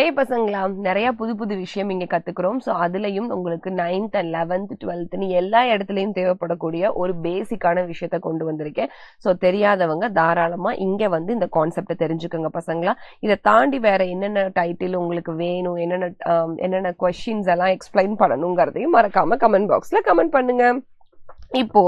ஹே பசங்களா, நிறைய புது புது விஷயம் இங்க கத்துக்கிறோம். ஸோ அதுலயும் உங்களுக்கு 9th and 11th 12th எல்லா இடத்துலயும் தேவைப்படக்கூடிய ஒரு பேசிக்கான விஷயத்த கொண்டு வந்திருக்கேன். ஸோ தெரியாதவங்க தாராளமா இங்க வந்து இந்த கான்செப்டை தெரிஞ்சுக்கோங்க பசங்களா. இதை தாண்டி வேற என்னென்ன டைட்டில் உங்களுக்கு வேணும், என்னென்ன கொஸ்டின்ஸ் எல்லாம் எக்ஸ்பிளைன் பண்ணணுங்கிறதையும் மறக்காம கமெண்ட் பாக்ஸ்ல கமெண்ட் பண்ணுங்க. இப்போ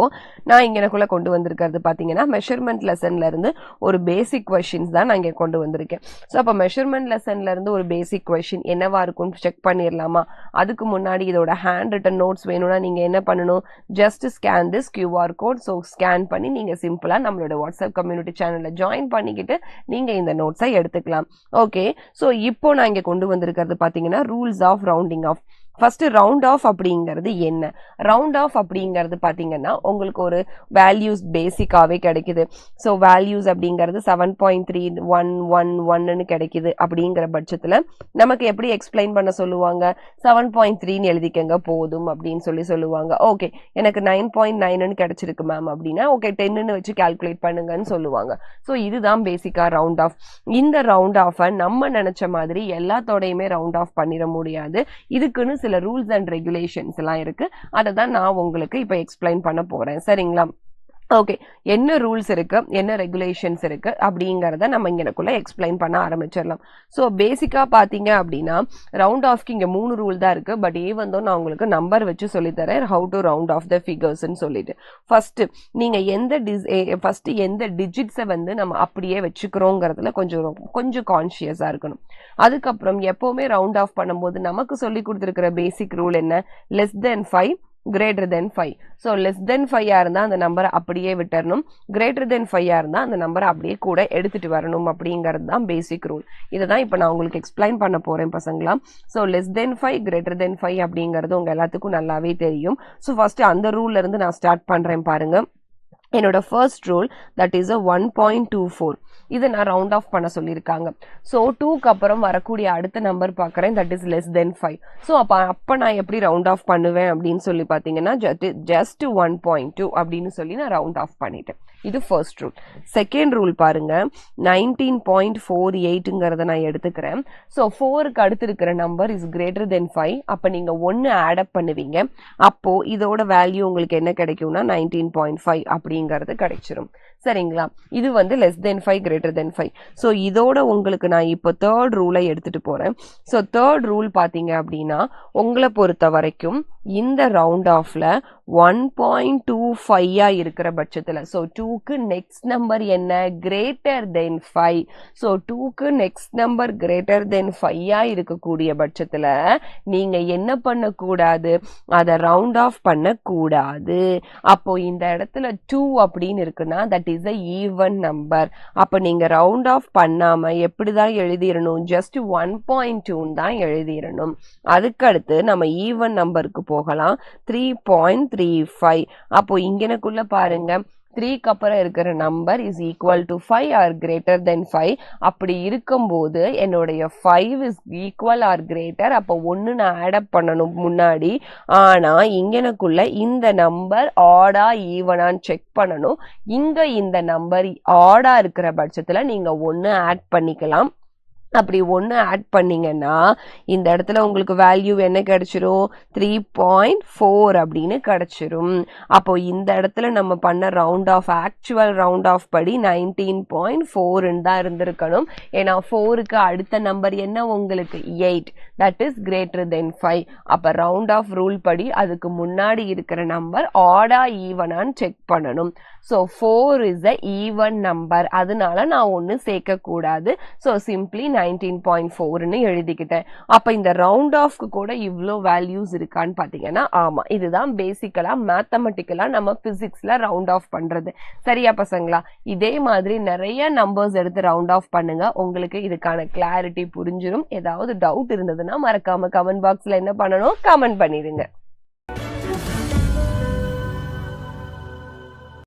நான் இங்க எனக்குள்ள கொண்டு வந்திருக்கிறது பாத்தீங்கன்னா மெஷர்மெண்ட் லெசன்ல இருந்து ஒரு பேசிக் கொஸ்டின்ஸ் தான் நான் இங்க கொண்டு வந்திருக்கேன். ஸோ அப்ப மெஷர்மெண்ட் லெசன்ல இருந்து ஒரு பேசிக் கொஸ்டின் என்னவா இருக்கும்னு செக் பண்ணிடலாமா? அதுக்கு முன்னாடி இதோட ஹேண்ட் ரிட்டன் நோட்ஸ் வேணும்னா நீங்க என்ன பண்ணணும், just scan this QR code. So scan பண்ணி நீங்க சிம்பிளா நம்மளோட வாட்ஸ்அப் கம்யூனிட்டி சேனல்ல ஜாயின் பண்ணிக்கிட்டு நீங்க இந்த நோட்ஸை எடுத்துக்கலாம். ஓகே, ஸோ இப்போ நான் இங்க கொண்டு வந்திருக்கிறது பாத்தீங்கன்னா rules of rounding off. First round off அப்படிங்கிறது என்ன? ரவுண்ட் ஆஃப் அப்படிங்கிறது பாத்தீங்கன்னா உங்களுக்கு ஒரு வேல்யூஸ் பேசிக்காவே கிடைக்குது. ஸோ வேல்யூஸ் அப்படிங்கிறது 7.3111 கிடைக்குது. அப்படிங்கிற பட்சத்துல நமக்கு எப்படி எக்ஸ்பிளைன் பண்ண சொல்லுவாங்க, 7.3 எழுதிக்கங்க போதும் அப்படின்னு சொல்லுவாங்க. ஓகே, எனக்கு 9.9 கிடைச்சிருக்கு மேம் அப்படின்னா ஓகே 10 வச்சு கால்குலேட் பண்ணுங்கன்னு சொல்லுவாங்க. ஸோ இதுதான் பேசிக்கா ரவுண்ட் ஆஃப். இந்த ரவுண்ட் ஆஃப் நம்ம நினைச்ச மாதிரி எல்லாத்தோடையுமே ரவுண்ட் ஆஃப் பண்ணிட முடியாது. இதுக்குன்னு சில ரூல்ஸ் அண்ட் ரெகுலேஷன்ஸ் எல்லாம் இருக்கு. அதை தான் நான் உங்களுக்கு இப்ப எக்ஸ்பிளைன் பண்ண போறேன். சரிங்களா? ஓகே, என்ன ரூல்ஸ் இருக்கு, என்ன ரெகுலேஷன்ஸ் இருக்கு அப்படிங்கறத நம்ம இங்கக்குள்ள எக்ஸ்பிளைன் பண்ண ஆரம்பிச்சிடலாம். ஸோ பேசிக்கா பாத்தீங்க அப்படின்னா ரவுண்ட் ஆஃப்க்கு இங்க 3 ரூல் தான் இருக்கு. பட் வந்து நான் உங்களுக்கு நம்பர் வச்சு சொல்லித்தரேன் how to round off the figures சொல்லிட்டு. ஃபர்ஸ்ட் நீங்க எந்த டிஜிட்ஸை வந்து நம்ம அப்படியே வச்சுக்கிறோங்கிறதுல கொஞ்சம் கான்சியஸா இருக்கணும். அதுக்கப்புறம் எப்பவுமே ரவுண்ட் ஆஃப் பண்ணும்போது நமக்கு சொல்லி கொடுத்துருக்கிற பேசிக் ரூல் என்ன, less than 5 greater than 5. So less than 5 இருந்தா அந்த நம்பரை அப்படியே விட்டுறணும், கிரேட்டர் தென் 5 இருந்தா அந்த நம்பரை அப்படியே கூட எடுத்துட்டு வரணும் அப்படிங்கிறது தான் பேசிக் ரூல். இதை தான் இப்போ நான் உங்களுக்கு எக்ஸ்பிளைன் பண்ண போறேன் பசங்களா. So less than 5 greater than 5 அப்படிங்கிறது உங்க எல்லாத்துக்கும் நல்லாவே தெரியும். ஸோ ஃபர்ஸ்ட் அந்த ரூல்ல இருந்து நான் ஸ்டார்ட் பண்றேன் பாருங்க. என்னோட ஃபர்ஸ்ட் ரூல் தட் இஸ் 1.24. இதை நான் ரவுண்ட் ஆஃப் பண்ண சொல்லியிருக்காங்க. ஸோ 2க்கு அப்புறம் வரக்கூடிய அடுத்த நம்பர் பார்க்குறேன், that is less than 5. So அப்போ நான் எப்படி ரவுண்ட் ஆஃப் பண்ணுவேன் அப்படின்னு சொல்லி பார்த்தீங்கன்னா ஜஸ்ட் 1.2 அப்படின்னு சொல்லி நான் ரவுண்ட் ஆஃப் பண்ணிட்டேன். இது ஃபர்ஸ்ட் ரூல். செகண்ட் ரூல் பாருங்க, 19.48ங்கிறத நான் எடுத்துக்கிறேன். ஸோ 4க்கு அடுத்து இருக்கிற நம்பர் இஸ் கிரேட்டர் தென் 5. அப்போ நீங்க 1 ஆட் அப் பண்ணுவீங்க. அப்போ இதோட வேல்யூ உங்களுக்கு என்ன கிடைக்கும்னா 19.5 அப்படிங்கிறது கிடைச்சிரும். சரிங்களா? இது வந்து less than 5 greater than 5. So இதோட உங்களுக்கு நான் இப்போ தேர்ட் ரூலை எடுத்துட்டு போறேன். ஸோ தேர்ட் ரூல் பாத்தீங்க அப்படின்னா உங்களை பொறுத்த வரைக்கும் இந்த ரவுண்ட் ஆஃப்ல 1.25 இருக்கிற பட்சத்துல, ஸோ 2க்கு நெக்ஸ்ட் நம்பர் என்ன, கிரேட்டர் தென் 5. ஸோ 2க்கு நெக்ஸ்ட் நம்பர் கிரேட்டர் தென் 5 இருக்கக்கூடிய பட்சத்துல நீங்க என்ன பண்ணக்கூடாது, அதை ரவுண்ட் ஆஃப் பண்ணக்கூடாது. அப்போ இந்த இடத்துல 2 அப்படின்னு இருக்குன்னா that is a even number. அப்ப நீங்க ரவுண்ட் ஆஃப் பண்ணாம எப்படிதான் எழுதிடணும், ஜஸ்ட் 1.2 தான் எழுதிடணும். அதுக்கடுத்து நம்ம ஈவன் நம்பருக்கு போகலாம், 3.35. அப்போ இங்கனக்குள்ள பாருங்க 3க்கு அப்புறம் இருக்கிற number is equal to 5 or greater than 5. அப்படி இருக்கும்போது என்னுடைய 5 இஸ் ஈக்குவல் ஆர் கிரேட்டர், அப்போ 1 நான் ஆட் அப் பண்ணணும் முன்னாடி. ஆனா இங்கனக்குள்ள இந்த நம்பர் ஆடா ஈவனான்னு செக் பண்ணணும். இங்க இந்த நம்பர் ஆடா இருக்கிற பட்சத்துல நீங்க 1 ஆட் பண்ணிக்கலாம். அப்படி 1 ஆட் பண்ணீங்கன்னா இந்த இடத்துல உங்களுக்கு வேல்யூ என்ன கிடைச்சிரும், 3.4 அப்படின்னு கிடைச்சிரும். அப்போ இந்த இடத்துல நம்ம பண்ண round off, actual round off படி 19.4 தான் இருந்திருக்கணும். ஏன்னா 4க்கு அடுத்த நம்பர் என்ன உங்களுக்கு 8, தட் இஸ் கிரேட்டர் தென் 5. அப்ப ரவுண்ட் ஆஃப் ரூல் படி அதுக்கு முன்னாடி இருக்கிற நம்பர் ஆடா ஈவனான்னு செக் பண்ணணும். So 4 is a even number, அதனால நான் 1 சேர்க்க கூடாது. ஸோ சிம்பிளி 19.4ன்னு எழுதிக்கிட்டேன். அப்ப இந்த ரவுண்ட் ஆஃப்க்கு கூட இவ்வளோ வேல்யூஸ் இருக்கான்னு பாத்தீங்கன்னா ஆமா, இதுதான் பேசிக்கலா மேத்தமெட்டிக்கலா நம்ம பிசிக்ஸ்ல ரவுண்ட் ஆஃப் பண்றது. சரியா பசங்களா? இதே மாதிரி நிறைய நம்பர்ஸ் எடுத்து ரவுண்ட் ஆஃப் பண்ணுங்க, உங்களுக்கு இதுக்கான கிளாரிட்டி புரிஞ்சிடும். ஏதாவது டவுட் இருந்ததுன்னா மறக்காம கமெண்ட் பாக்ஸ்ல என்ன பண்ணணும், கமெண்ட் பண்ணிடுங்க.